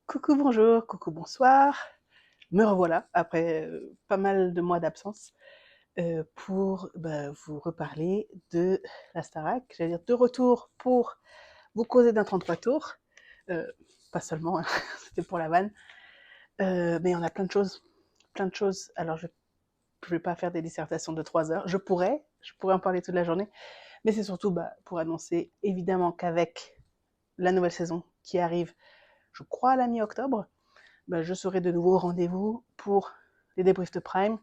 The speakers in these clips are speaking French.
Coucou, bonjour, coucou, bonsoir. Me revoilà après pas mal de mois d'absence pour vous reparler de la Starac. J'allais dire de retour pour vous causer d'un 33 tours. Euh, Pas seulement, hein, c'était pour la vanne. Mais on a plein de choses. Plein de choses. Alors, je ne vais pas faire des dissertations de 3 heures. Je pourrais en parler toute la journée. Mais c'est surtout pour annoncer évidemment qu'avec la nouvelle saison qui arrive, je crois, à la mi-octobre, je serai de nouveau au rendez-vous pour les débriefs de Prime.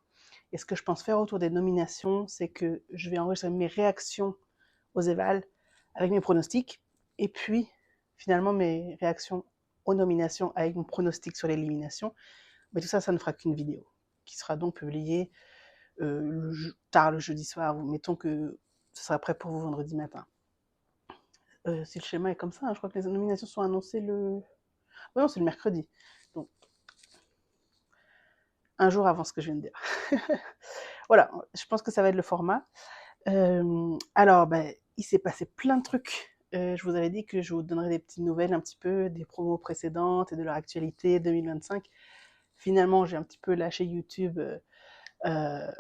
Et ce que je pense faire autour des nominations, c'est que je vais enregistrer mes réactions aux évals avec mes pronostics, et puis finalement mes réactions aux nominations avec mon pronostic sur l'élimination. Mais tout ça, ça ne fera qu'une vidéo, qui sera donc publiée tard le jeudi soir. Mettons que ce sera prêt pour vous vendredi matin. Si le schéma est comme ça, hein, je crois que les nominations sont annoncées le... Ouais, non, c'est le mercredi. Donc, un jour avant ce que je viens de dire. Voilà, je pense que ça va être le format. Alors, il s'est passé plein de trucs. Je vous avais dit que je vous donnerais des petites nouvelles un petit peu des promos précédentes et de leur actualité 2025. Finalement, j'ai un petit peu lâché YouTube, euh,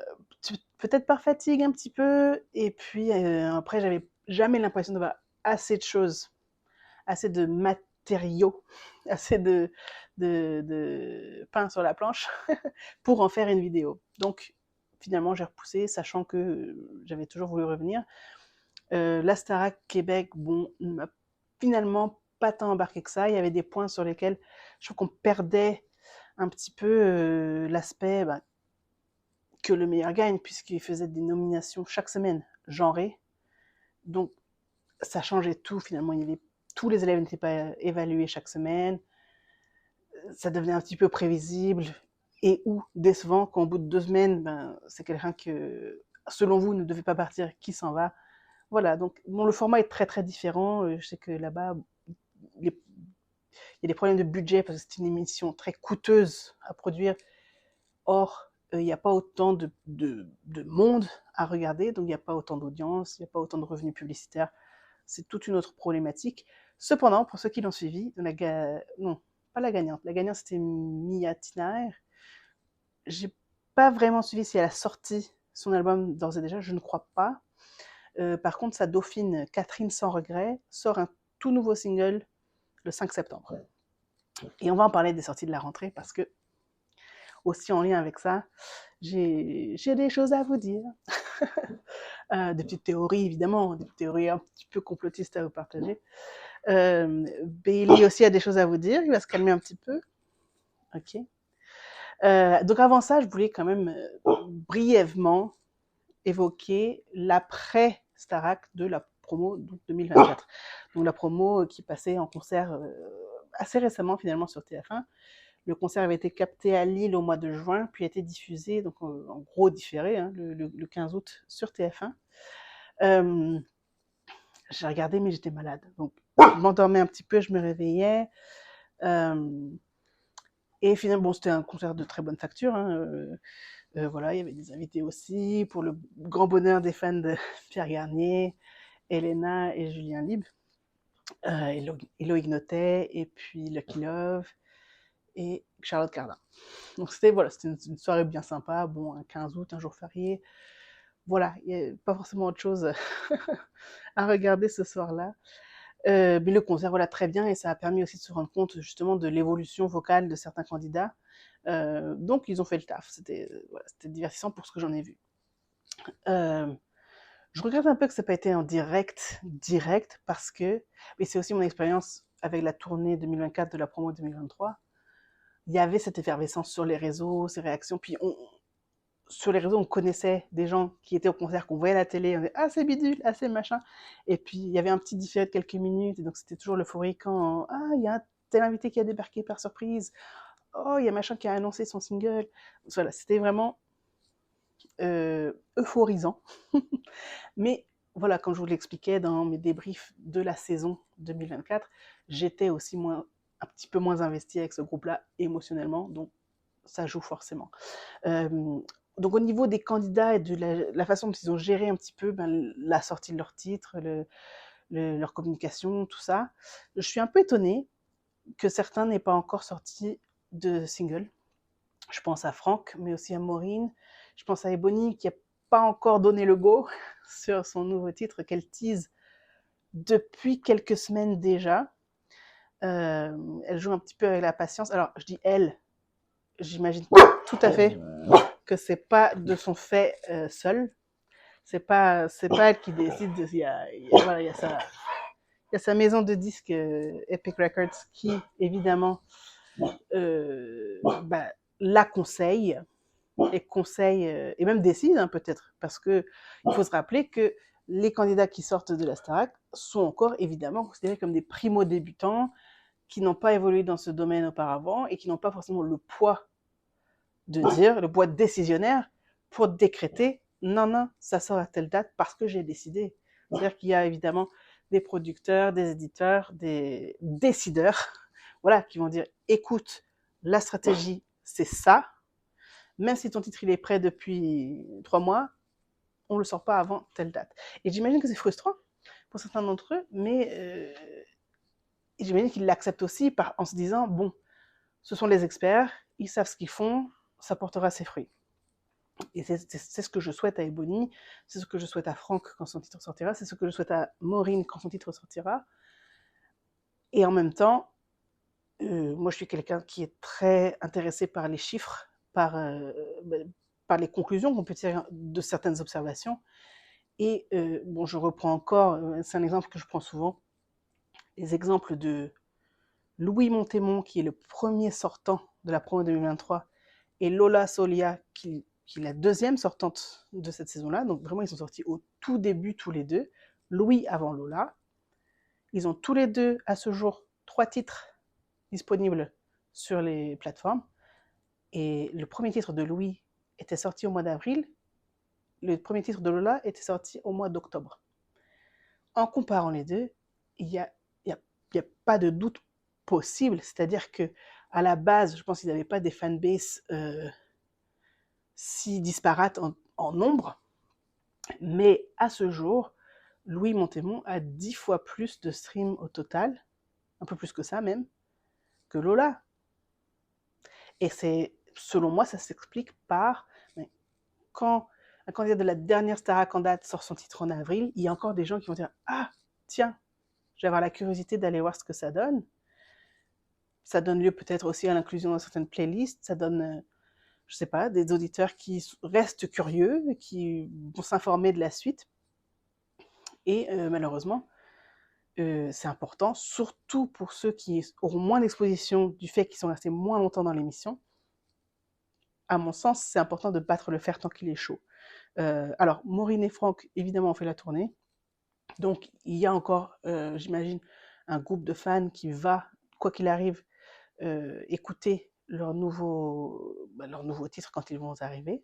peut-être par fatigue un petit peu, et puis après, j'avais jamais l'impression d'avoir assez de choses, assez de matériaux, assez de pain sur la planche pour en faire une vidéo. Donc, finalement, j'ai repoussé, sachant que j'avais toujours voulu revenir. La Starac Québec, bon, ne m'a finalement pas tant embarqué que ça. Il y avait des points sur lesquels je trouve qu'on perdait un petit peu l'aspect que le meilleur gagne, puisqu'il faisait des nominations chaque semaine, genrées. Donc, ça changeait tout finalement. Tous les élèves n'étaient pas évalués chaque semaine. Ça devenait un petit peu prévisible et ou décevant qu'au bout de 2 semaines, c'est quelqu'un que, selon vous, ne devait pas partir, qui s'en va. Voilà, donc bon, le format est très très différent. Je sais que là-bas, il y a des problèmes de budget parce que c'est une émission très coûteuse à produire. Or, il n'y a pas autant de monde à regarder, donc il n'y a pas autant d'audience, il n'y a pas autant de revenus publicitaires. C'est toute une autre problématique. Cependant, pour ceux qui l'ont suivi, non, pas la gagnante. La gagnante, c'était Mia Tiner. J'ai pas vraiment suivi si elle a sorti son album d'ores et déjà, je ne crois pas. Par contre, sa dauphine, Catherine Sans Regret, sort un tout nouveau single le 5 septembre. Et on va en parler des sorties de la rentrée parce que, aussi en lien avec ça, j'ai des choses à vous dire. Des petites théories, évidemment, des théories un petit peu complotistes à vous partager. Bailey aussi a des choses à vous dire, il va se calmer un petit peu. Ok. Donc avant ça, je voulais quand même brièvement évoquer l'après Starac de la promo 2024. Donc la promo qui passait en concert assez récemment finalement sur TF1. Le concert avait été capté à Lille au mois de juin, puis a été diffusé, donc en gros différé, hein, le 15 août sur TF1. J'ai regardé, mais j'étais malade. Donc je m'endormais un petit peu, je me réveillais. Et finalement, bon, c'était un concert de très bonne facture. Hein, voilà, il y avait des invités aussi, pour le grand bonheur des fans de Pierre Garnier, Elena et Julien Lib, Héloïse Notet, et puis Lucky Love, et Charlotte Cardin. Donc c'était voilà, c'était une soirée bien sympa, bon, un 15 août, un jour férié. Voilà, il n'y a pas forcément autre chose à regarder ce soir-là. Mais le concert, voilà, très bien, et ça a permis aussi de se rendre compte justement de l'évolution vocale de certains candidats. Donc ils ont fait le taf, voilà, c'était divertissant pour ce que j'en ai vu. Euh, je regrette un peu que ça n'ait pas été en direct, parce que, mais c'est aussi mon expérience avec la tournée 2024 de la promo 2023, il y avait cette effervescence sur les réseaux, ces réactions, puis sur les réseaux, on connaissait des gens qui étaient au concert, qu'on voyait à la télé, on disait ah c'est bidule, ah c'est machin, et puis il y avait un petit différé de quelques minutes, et donc c'était toujours l'euphorie quand ah il y a un tel invité qui a débarqué par surprise, oh il y a machin qui a annoncé son single, voilà, c'était vraiment euphorisant, mais voilà, comme je vous l'expliquais dans mes débriefs de la saison 2024, j'étais aussi un petit peu moins investie avec ce groupe-là émotionnellement, donc ça joue forcément. Euh, donc au niveau des candidats et de la façon dont ils ont géré un petit peu la sortie de leur titre, leur communication, tout ça, je suis un peu étonnée. que certains n'aient pas encore sorti de single. Je pense à Franck, mais aussi à Maureen. Je pense à Ebony, qui n'a pas encore donné le go sur son nouveau titre, qu'elle tease depuis quelques semaines déjà. Elle joue un petit peu avec la patience. Alors, je dis elle, j'imagine tout à fait que c'est pas de son fait seule. C'est pas elle qui décide. Il y a sa maison de disques Epic Records qui, évidemment, la conseille et même décide peut-être, parce que il faut se rappeler que les candidats qui sortent de la Starac sont encore évidemment considérés comme des primo-débutants qui n'ont pas évolué dans ce domaine auparavant et qui n'ont pas forcément le poids le poids décisionnaire pour décréter non, ça sort à telle date parce que j'ai décidé. C'est-à-dire qu'il y a évidemment des producteurs, des éditeurs, des décideurs, voilà, qui vont dire écoute, la stratégie, c'est ça. Même si ton titre il est prêt depuis 3 mois, on le sort pas avant telle date. Et j'imagine que c'est frustrant pour certains d'entre eux, mais j'imagine qu'ils l'acceptent aussi en se disant bon, ce sont les experts, ils savent ce qu'ils font, ça portera ses fruits. Et c'est ce que je souhaite à Ebony, c'est ce que je souhaite à Franck quand son titre sortira, c'est ce que je souhaite à Maureen quand son titre sortira. Et en même temps, moi je suis quelqu'un qui est très intéressé par les chiffres, par les conclusions qu'on peut tirer de certaines observations. Et bon, je reprends encore, c'est un exemple que je prends souvent, les exemples de Louis Montémont, qui est le premier sortant de la promo 2023, et Lola Solia, qui est la deuxième sortante de cette saison-là. Donc vraiment, ils sont sortis au tout début tous les deux. Louis avant Lola. Ils ont tous les deux, à ce jour, 3 titres disponibles sur les plateformes. Et le premier titre de Louis était sorti au mois d'avril. Le premier titre de Lola était sorti au mois d'octobre. En comparant les deux, il n'y a pas de doute possible. C'est-à-dire que à la base, je pense qu'ils n'avaient pas des fanbases si disparates en nombre. Mais à ce jour, Louis Montémont a 10 fois plus de streams au total, un peu plus que ça même, que Lola. Et selon moi, ça s'explique par quand un candidat de la dernière Starac en date sort son titre en avril, il y a encore des gens qui vont dire « Ah, tiens, je vais avoir la curiosité d'aller voir ce que ça donne. » Ça donne lieu peut-être aussi à l'inclusion dans certaines playlists, ça donne, je sais pas, des auditeurs qui restent curieux, qui vont s'informer de la suite. Et malheureusement, c'est important, surtout pour ceux qui auront moins d'exposition du fait qu'ils sont restés moins longtemps dans l'émission. À mon sens, c'est important de battre le fer tant qu'il est chaud. Alors, Maureen et Franck, évidemment, ont fait la tournée. Donc, il y a encore, j'imagine, un groupe de fans qui va, quoi qu'il arrive, écouter leurs nouveaux titres quand ils vont arriver.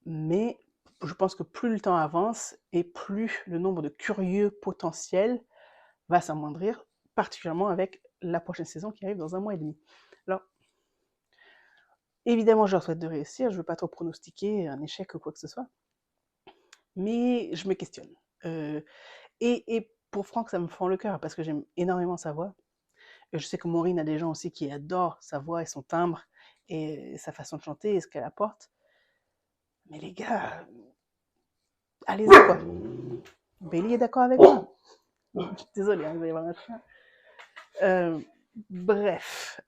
Mais je pense que plus le temps avance et plus le nombre de curieux potentiels va s'amoindrir, particulièrement avec la prochaine saison qui arrive dans 1 mois et demi. Alors, évidemment, je leur souhaite de réussir, je ne veux pas trop pronostiquer un échec ou quoi que ce soit, mais je me questionne. Et pour Franck, ça me fend le cœur parce que j'aime énormément sa voix. Je sais que Maureen a des gens aussi qui adorent sa voix et son timbre et sa façon de chanter et ce qu'elle apporte. Mais les gars, allez-y quoi. Bailey est d'accord avec moi. Désolée, il va y avoir un chien. Bref.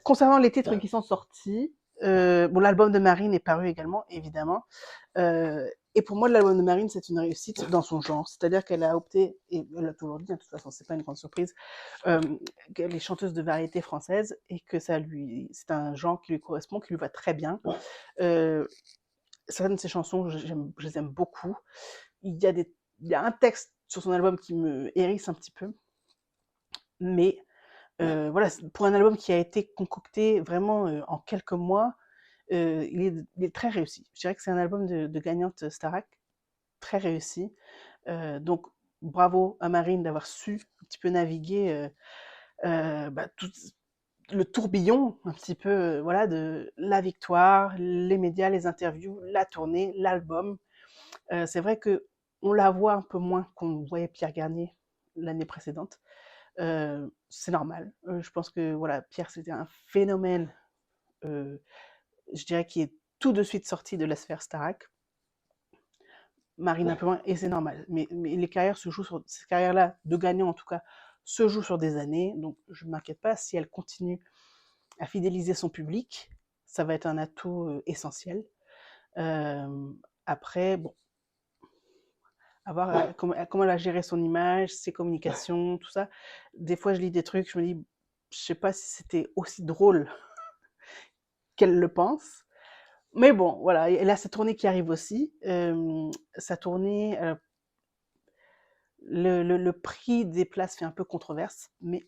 Concernant les titres qui sont sortis, l'album de Marine est paru également, évidemment. Et pour moi, l'album de Marine, c'est une réussite dans son genre. C'est-à-dire qu'elle a opté, et elle l'a toujours dit, de toute façon, c'est pas une grande surprise, qu'elle est chanteuse de variété française et que c'est un genre qui lui correspond, qui lui va très bien. Certaines de ses chansons, je les aime beaucoup. Il y a un texte sur son album qui me hérisse un petit peu. Mais voilà, pour un album qui a été concocté vraiment en quelques mois, il est très réussi. Je dirais que c'est un album de gagnante Starac, très réussi. Donc bravo à Marine d'avoir su un petit peu naviguer tout le tourbillon un petit peu voilà, de la victoire, les médias, les interviews, la tournée, l'album. C'est vrai qu'on la voit un peu moins qu'on voyait Pierre Garnier l'année précédente. C'est normal. Je pense que voilà, Pierre, c'était un phénomène, je dirais, qui est tout de suite sorti de la sphère Starac. Marine un peu moins, et c'est normal. Mais les carrières se jouent sur ces carrières-là, de gagnants en tout cas, se jouent sur des années. Donc je ne m'inquiète pas si elle continue à fidéliser son public. Ça va être un atout essentiel. Après, bon, à voir comment elle a géré son image, ses communications, tout ça. Des fois, je lis des trucs, je me dis, je sais pas si c'était aussi drôle qu'elle le pense. Mais bon, voilà, elle a sa tournée qui arrive aussi. Sa tournée, le prix des places fait un peu controverse, mais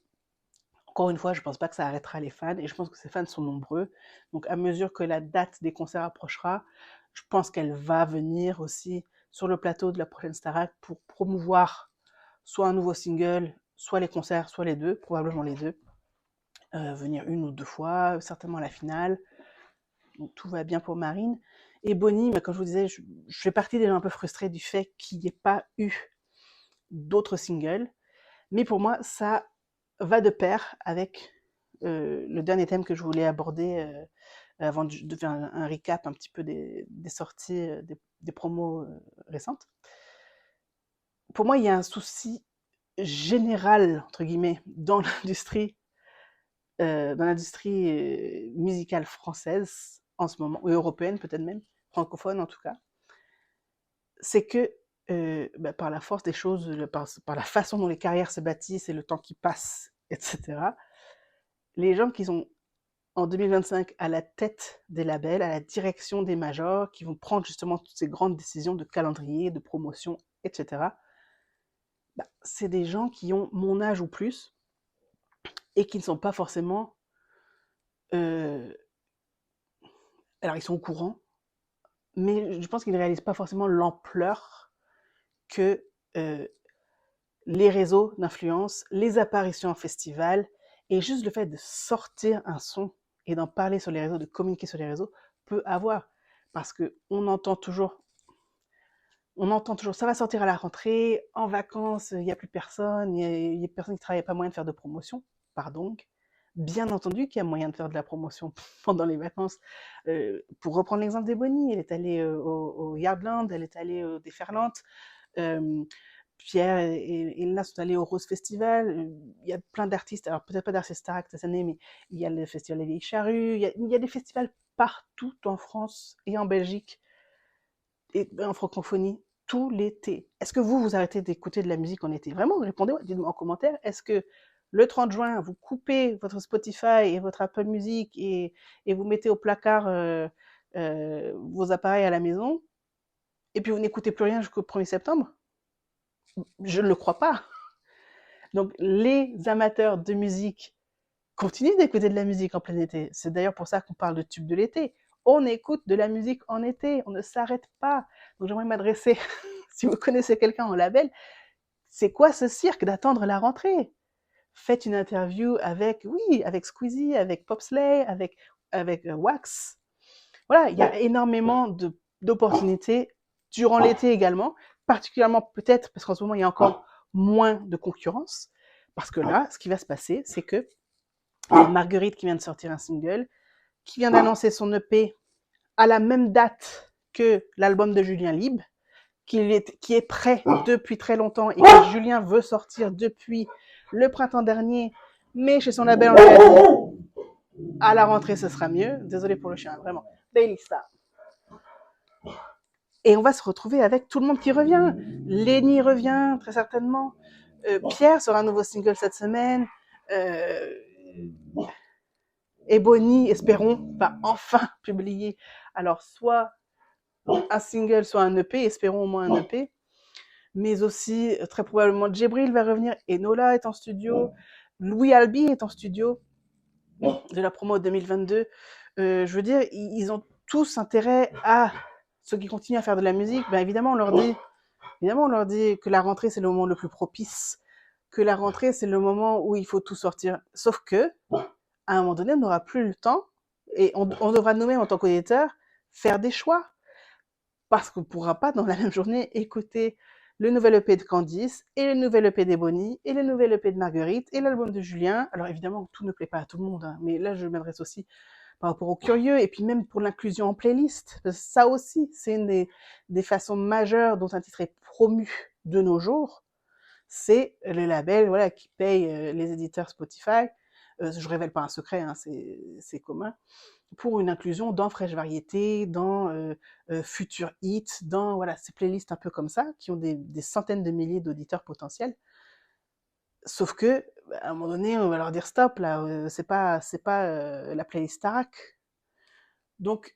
encore une fois, je pense pas que ça arrêtera les fans, et je pense que ses fans sont nombreux. Donc à mesure que la date des concerts approchera, je pense qu'elle va venir aussi sur le plateau de la prochaine Starac pour promouvoir soit un nouveau single, soit les concerts, soit les deux, probablement les deux. Venir 1 ou 2 fois, certainement à la finale. Donc tout va bien pour Marine. Et Bonnie, comme je vous disais, je fais partie des gens un peu frustrés du fait qu'il n'y ait pas eu d'autres singles. Mais pour moi, ça va de pair avec le dernier thème que je voulais aborder avant de faire un recap un petit peu des sorties, des promos récentes. Pour moi, il y a un souci général, entre guillemets, dans l'industrie musicale française en ce moment, ou européenne peut-être même, francophone en tout cas. C'est que par la force des choses, par la façon dont les carrières se bâtissent et le temps qui passe, etc., les gens qui sont en 2025 à la tête des labels, à la direction des majors, qui vont prendre justement toutes ces grandes décisions de calendrier, de promotion, etc., c'est des gens qui ont mon âge ou plus et qui ne sont pas forcément... alors, ils sont au courant, mais je pense qu'ils ne réalisent pas forcément l'ampleur que les réseaux d'influence, les apparitions en festival, et juste le fait de sortir un son et d'en parler sur les réseaux, de communiquer sur les réseaux, peut avoir. Parce qu'on entend toujours, ça va sortir à la rentrée, en vacances, il n'y a plus personne, il y a personne qui travaille, pas moyen de faire de promotion, pardon. Bien entendu qu'il y a moyen de faire de la promotion pendant les vacances. Pour reprendre l'exemple des Bonnie, elle est allée au Yardland, elle est allée au Déferlante, Pierre et Elna sont allés au Rose Festival. Il y a plein d'artistes, alors peut-être pas d'artistes Starac cette année, mais il y a le Festival des Vieilles Charrues, il y a des festivals partout en France et en Belgique et en francophonie tout l'été. Est-ce que vous arrêtez d'écouter de la musique en été? Vraiment, répondez-moi, dites-moi en commentaire. Est-ce que le 30 juin, vous coupez votre Spotify et votre Apple Music et vous mettez au placard vos appareils à la maison et puis vous n'écoutez plus rien jusqu'au 1er septembre? Je ne le crois pas. Donc les amateurs de musique continuent d'écouter de la musique en plein été. C'est d'ailleurs pour ça qu'on parle de tube de l'été. On écoute de la musique en été, on ne s'arrête pas. Donc j'aimerais m'adresser, si vous connaissez quelqu'un en label, c'est quoi ce cirque d'attendre la rentrée? Faites une interview avec Squeezie, avec Popsley, avec Wax. Voilà, il y a énormément d'opportunités durant l'été également, particulièrement peut-être parce qu'en ce moment il y a encore moins de concurrence. Parce que là, ce qui va se passer, c'est que il y a Marguerite qui vient de sortir un single, qui vient d'annoncer son EP à la même date que l'album de Julien Libre, qui est prêt depuis très longtemps et que Julien veut sortir depuis le printemps dernier, mais chez son label, on lui a dit à la rentrée, ce sera mieux. Désolée pour le chien, vraiment. Bailey Star. Et on va se retrouver avec tout le monde qui revient. Lenny revient, très certainement. Pierre sera un nouveau single cette semaine. Et Bonnie, espérons, va enfin publier. Alors, soit un single, soit un EP, espérons au moins un EP. Mais aussi, très probablement, Djibril va revenir. Enola est en studio. Louis Albi est en studio de la promo 2022. Je veux dire, ils ont tous intérêt à ceux qui continuent à faire de la musique. Ben évidemment, on leur dit que la rentrée, c'est le moment le plus propice. Que la rentrée, c'est le moment où il faut tout sortir. Sauf que, à un moment donné, on n'aura plus le temps et on devra nous-mêmes, en tant qu'auditeurs, faire des choix. Parce qu'on ne pourra pas, dans la même journée, écouter le nouvel EP de Candice, et le nouvel EP d'Ebony, et le nouvel EP de Marguerite, et l'album de Julien. Alors évidemment, tout ne plaît pas à tout le monde, hein, mais là, je m'adresse aussi par rapport aux curieux, et puis même pour l'inclusion en playlist. Ça aussi, c'est une des façons majeures dont un titre est promu de nos jours. C'est les labels, voilà, qui payent les éditeurs Spotify. Je révèle pas un secret, hein, c'est commun, pour une inclusion dans Fresh Variété, dans Future Hit, dans voilà, ces playlists un peu comme ça, qui ont des centaines de milliers d'auditeurs potentiels. Sauf que, à un moment donné, on va leur dire stop, là, c'est pas la playlist Starac. Donc,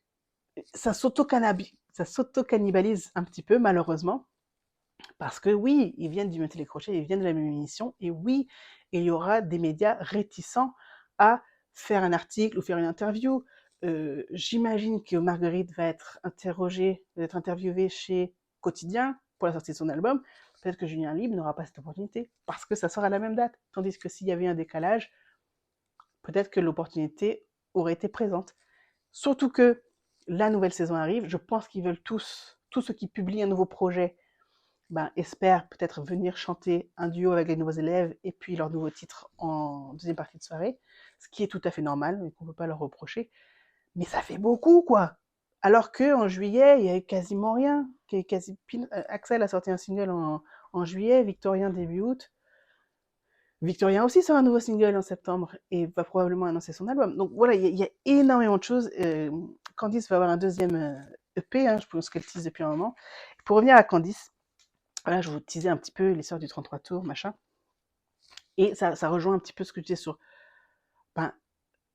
ça s'auto-cannibalise un petit peu, malheureusement, parce que oui, ils viennent du Métier les Crochets, ils viennent de la même émission, et oui, il y aura des médias réticents à faire un article ou faire une interview. J'imagine que Marguerite va être interviewée chez Quotidien pour la sortie de son album. Peut-être que Julien Libre n'aura pas cette opportunité parce que ça sort à la même date. Tandis que s'il y avait un décalage, peut-être que l'opportunité aurait été présente. Surtout que la nouvelle saison arrive. Je pense qu'ils veulent tous ceux qui publient un nouveau projet, espèrent peut-être venir chanter un duo avec les nouveaux élèves et puis leur nouveau titre en deuxième partie de soirée, ce qui est tout à fait normal et qu'on ne peut pas leur reprocher. Mais ça fait beaucoup, quoi. Alors qu'en juillet, il y avait quasiment rien. Axel a sorti un single en juillet, Victorien début août. Victorien aussi sort un nouveau single en septembre et va probablement annoncer son album. Donc voilà, il y a énormément de choses. Candice va avoir un deuxième EP, hein, je pense qu'elle tease depuis un moment. Pour revenir à Candice, voilà, je vous teasais un petit peu l'histoire du 33 tours, machin. Et ça rejoint un petit peu ce que je disais sur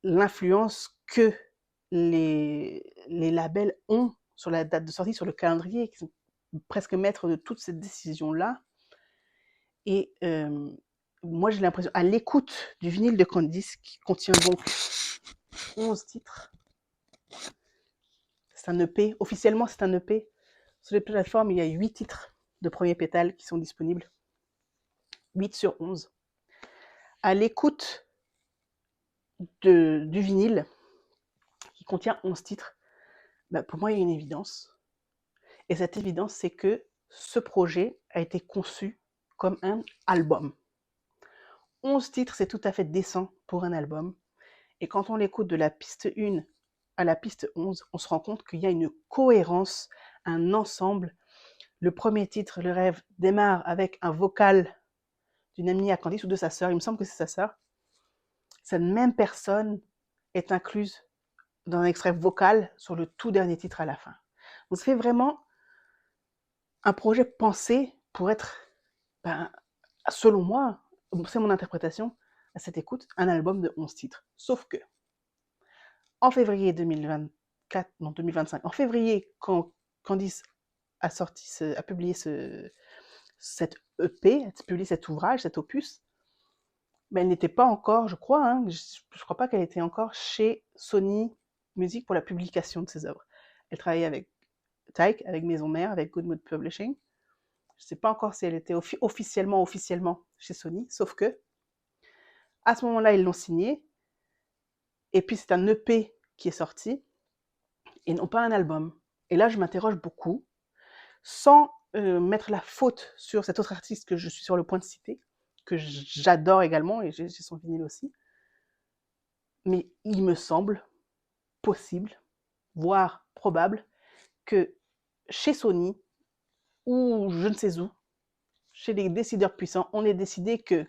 l'influence que les labels ont sur la date de sortie, sur le calendrier, qui sont presque maîtres de toutes ces décisions-là. Et moi, j'ai l'impression, à l'écoute du vinyle de Candice, qui contient donc 11 titres, c'est un EP, officiellement c'est un EP. Sur les plateformes, il y a 8 titres de Premier Pétale qui sont disponibles. 8 sur 11. À l'écoute du vinyle, qui contient 11 titres, pour moi, il y a une évidence. Et cette évidence, c'est que ce projet a été conçu comme un album. 11 titres, c'est tout à fait décent pour un album. Et quand on l'écoute de la piste 1 à la piste 11, on se rend compte qu'il y a une cohérence, un ensemble. Le premier titre, Le Rêve, démarre avec un vocal d'une amie à Candice ou de sa sœur, il me semble que c'est sa sœur. Cette même personne est incluse dans un extrait vocal sur le tout dernier titre à la fin. Donc c'est vraiment un projet pensé pour être, selon moi, c'est mon interprétation à cette écoute, un album de 11 titres. Sauf que, en février 2024, non 2025, en février, quand Candice a publié cette EP, a publié cet ouvrage, cet opus, elle n'était pas encore, je crois, je ne crois pas qu'elle était encore chez Sony Music pour la publication de ses œuvres. Elle travaillait avec Tyke, avec Maison Mère, avec Good Mood Publishing. Je ne sais pas encore si elle était officiellement chez Sony, sauf que à ce moment-là, ils l'ont signé, et puis c'est un EP qui est sorti, et non pas un album. Et là, je m'interroge beaucoup, sans mettre la faute sur cet autre artiste que je suis sur le point de citer, que j'adore également, et j'ai son vinyle aussi. Mais il me semble possible, voire probable, que chez Sony, ou je ne sais où, chez les décideurs puissants, on ait décidé que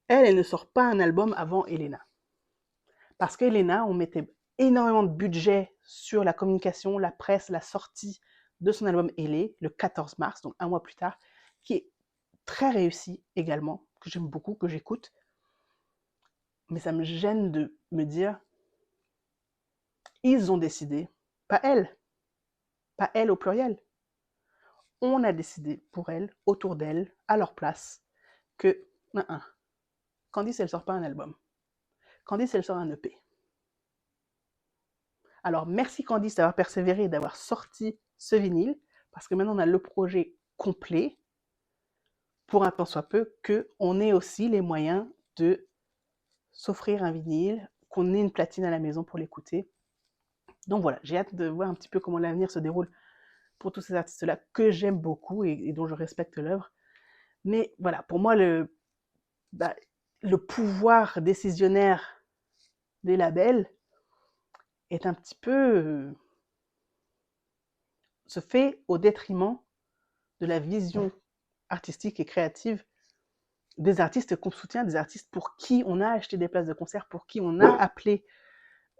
elle ne sort pas un album avant Elena. Parce qu'Elena, on mettait énormément de budget sur la communication, la presse, la sortie de son album Elé, le 14 mars, donc un mois plus tard, qui est très réussi également, que j'aime beaucoup, que j'écoute. Mais ça me gêne de me dire, ils ont décidé, pas elle au pluriel. On a décidé pour elle, autour d'elle, à leur place, que Candice, elle sort pas un album. Candice, elle sort un EP. Alors, merci Candice d'avoir persévéré et d'avoir sorti ce vinyle, parce que maintenant on a le projet complet, pour un temps soit peu, qu'on ait aussi les moyens de s'offrir un vinyle, qu'on ait une platine à la maison pour l'écouter. Donc voilà, j'ai hâte de voir un petit peu comment l'avenir se déroule pour tous ces artistes-là que j'aime beaucoup et dont je respecte l'œuvre. Mais voilà, pour moi, bah, le pouvoir décisionnaire des labels est un petit peu se fait au détriment de la vision artistique et créative des artistes qu'on soutient, des artistes pour qui on a acheté des places de concert, pour qui on a appelé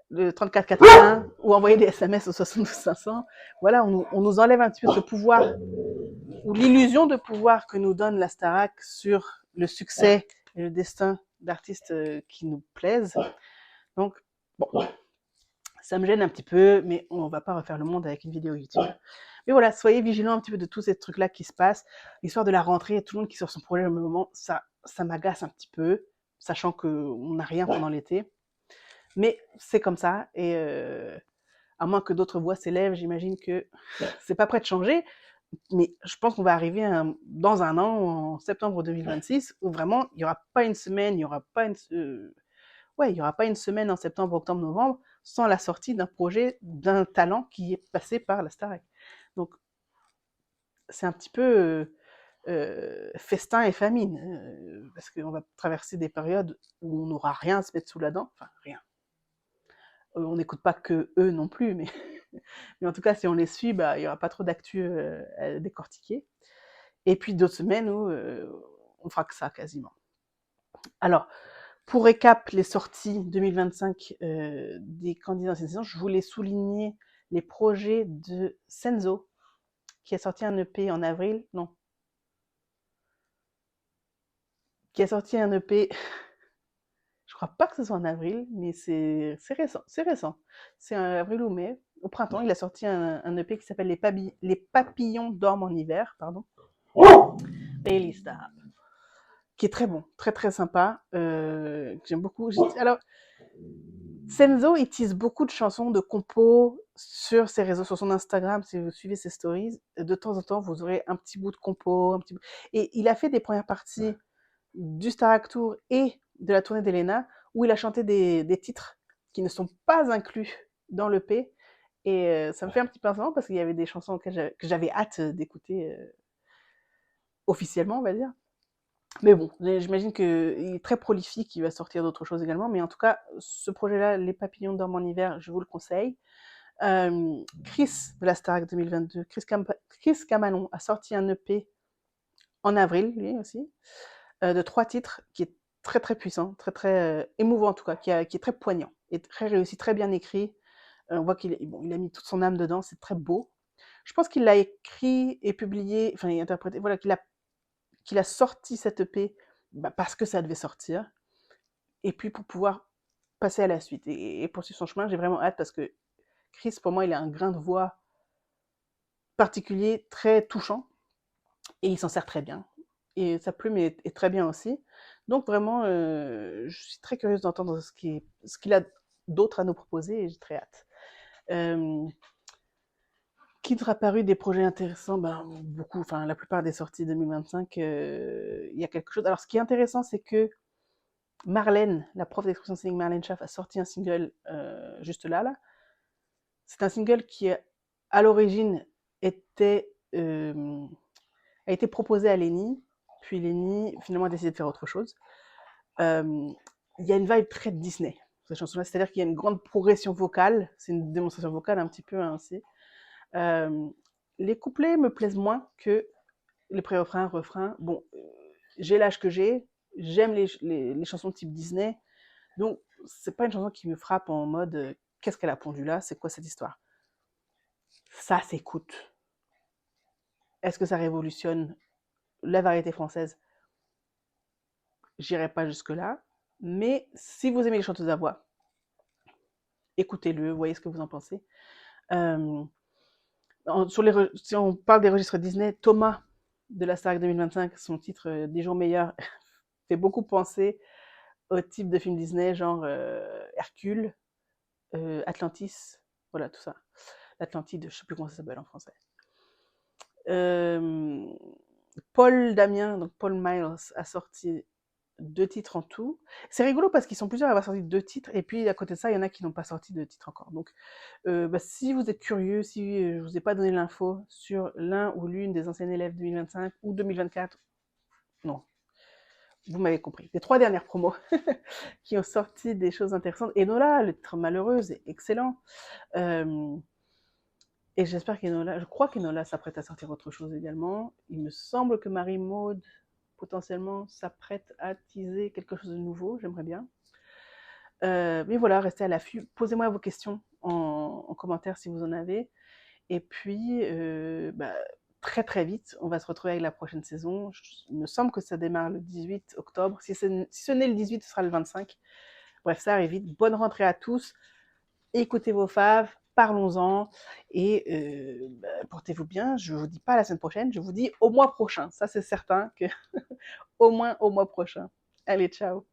le 3481 ou envoyé des SMS au 72 500. Voilà, on nous enlève un petit peu ce pouvoir ou l'illusion de pouvoir que nous donne la Starac sur le succès et le destin d'artistes qui nous plaisent. Donc, bon, ça me gêne un petit peu, mais on va pas refaire le monde avec une vidéo YouTube. Mais voilà, soyez vigilants un petit peu de tous ces trucs-là qui se passent. L'histoire de la rentrée, tout le monde qui sort son projet au même moment, ça m'agace un petit peu, sachant qu'on n'a rien pendant l'été. Mais c'est comme ça, et à moins que d'autres voix s'élèvent, j'imagine que c'est pas prêt de changer. Mais je pense qu'on va arriver dans un an, en septembre 2026, où vraiment, il n'y aura pas une semaine, il n'y aura pas il y aura pas une semaine en septembre, octobre, novembre, sans la sortie d'un projet, d'un talent qui est passé par la Starac. Donc, c'est un petit peu festin et famine, parce qu'on va traverser des périodes où on n'aura rien à se mettre sous la dent, enfin rien. On n'écoute pas que eux non plus, mais, mais en tout cas, si on les suit, bah, il n'y aura pas trop d'actu à décortiquer. Et puis d'autres semaines où on fera que ça quasiment. Alors, pour récap les sorties 2025 des candidats en saison, je voulais souligner les projets de Senzo, qui a sorti un EP en avril, non, qui a sorti un EP, je crois pas que ce soit en avril, mais c'est récent. C'est en avril ou mai, au printemps, il a sorti un EP qui s'appelle Les papillons dorment en hiver, pardon. Bailey Stop, qui est très bon, très très sympa, que j'aime beaucoup. Alors, Senzo utilise beaucoup de chansons, de compos sur ses réseaux, sur son Instagram, si vous suivez ses stories. De temps en temps, vous aurez un petit bout de compo, et il a fait des premières parties du Starac Tour et de la tournée d'Elena, où il a chanté des titres qui ne sont pas inclus dans l'EP. Et ça me fait un petit pincement parce qu'il y avait des chansons que j'avais hâte d'écouter officiellement, on va dire. Mais bon, j'imagine qu'il est très prolifique, il va sortir d'autres choses également. Mais en tout cas, ce projet-là, Les papillons dorment en hiver, je vous le conseille. Chris de la Starac 2022, Chris Camalon a sorti un EP en avril, lui aussi, de 3 titres, qui est très très puissant, très très émouvant en tout cas, qui est très poignant, et très réussi, très bien écrit. On voit qu'il il a mis toute son âme dedans, c'est très beau. Je pense qu'il l'a écrit et publié, enfin interprété, voilà, qu'il a sorti cette EP parce que ça devait sortir, et puis pour pouvoir passer à la suite et poursuivre son chemin. J'ai vraiment hâte parce que Chris, pour moi, il a un grain de voix particulier, très touchant, et il s'en sert très bien. Et sa plume est très bien aussi. Donc vraiment, je suis très curieuse d'entendre ce qu'il a d'autre à nous proposer, et j'ai très hâte. Qui nous a paru des projets intéressants, beaucoup, enfin la plupart des sorties 2025, il y a quelque chose. Alors ce qui est intéressant, c'est que Marlène, la prof d'expression scénique Marlène Schaff, a sorti un single juste là. C'est un single qui, à l'origine, a été proposé à Lénie, puis Lénie finalement a décidé de faire autre chose. Il y a une vibe très Disney, cette chanson-là, c'est-à-dire qu'il y a une grande progression vocale, c'est une démonstration vocale un petit peu ainsi. Les couplets me plaisent moins que les pré-refrains, refrains. Bon, j'ai l'âge que j'ai, j'aime les chansons type Disney, donc c'est pas une chanson qui me frappe en mode qu'est-ce qu'elle a pondu là, c'est quoi cette histoire. Ça s'écoute. Est-ce que ça révolutionne la variété française? J'irai pas jusque-là, mais si vous aimez les chanteuses à voix, écoutez-le, voyez ce que vous en pensez. Si on parle des registres Disney, Thomas de la Starac 2025, son titre Des jours meilleurs, fait beaucoup penser au type de film Disney, genre Hercule, Atlantis, voilà tout ça. L'Atlantide, je sais plus comment ça s'appelle en français. Paul Damien, donc Paul Miles, a sorti 2 titres en tout. C'est rigolo parce qu'ils sont plusieurs à avoir sorti 2 titres et puis à côté de ça, il y en a qui n'ont pas sorti de titre encore. Donc, bah, si vous êtes curieux, si, je vous ai pas donné l'info sur l'un ou l'une des anciennes élèves 2025 ou 2024, non, vous m'avez compris. Les 3 dernières promos qui ont sorti des choses intéressantes. Enola, le titre Malheureuse est excellent. Et j'espère qu'Enola, je crois qu'Enola s'apprête à sortir autre chose également. Il me semble que Marie-Maude, potentiellement, s'apprête à teaser quelque chose de nouveau. J'aimerais bien. Mais voilà, restez à l'affût. Posez-moi vos questions en commentaire si vous en avez. Et puis, bah, très très vite, on va se retrouver avec la prochaine saison. Il me semble que ça démarre le 18 octobre. Si ce n'est le 18, ce sera le 25. Bref, ça arrive vite. Bonne rentrée à tous. Écoutez vos faves, parlons-en et bah, portez-vous bien. Je ne vous dis pas la semaine prochaine, je vous dis au mois prochain. Ça, c'est certain que au moins au mois prochain. Allez, ciao.